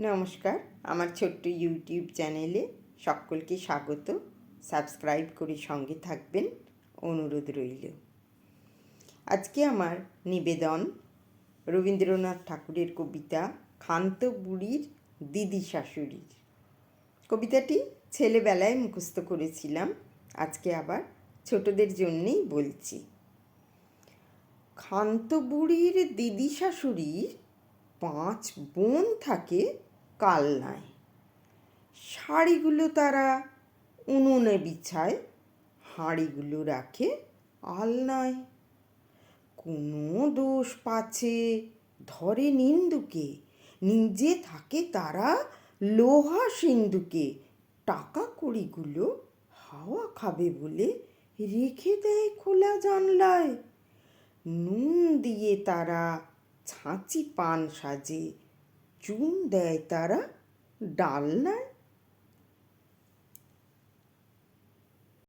নমস্কার, আমার ছোট্ট ইউটিউব চ্যানেলে সকলকে স্বাগত। সাবস্ক্রাইব করে সঙ্গে থাকবেন, অনুরোধ রইল। আজকে আমার নিবেদন রবীন্দ্রনাথ ঠাকুরের কবিতা ক্ষান্ত বুড়ির দিদি শাশুড়ির। কবিতাটি ছেলেবেলায় মুখস্থ করেছিলাম, আজকে আবার ছোটদের জন্যেই বলছি। ক্ষান্ত বুড়ির দিদি শাশুড়ির 5 বোন থাকে কালনায়। শাড়িগুলো তারা উনুনে বিছায়, হাঁড়িগুলো রাখে আলনায়। কোনো দোষ পাছে ধরে নিন্দুকে, নিজে থাকে তারা লোহা সিন্ধুকে। টাকা কড়িগুলো হাওয়া খাবে বলে রেখে দেয় খোলা জানলায়। নুন দিয়ে তারা ছাঁচি পান সাজে, চুন দেয় তারা ডালনায়।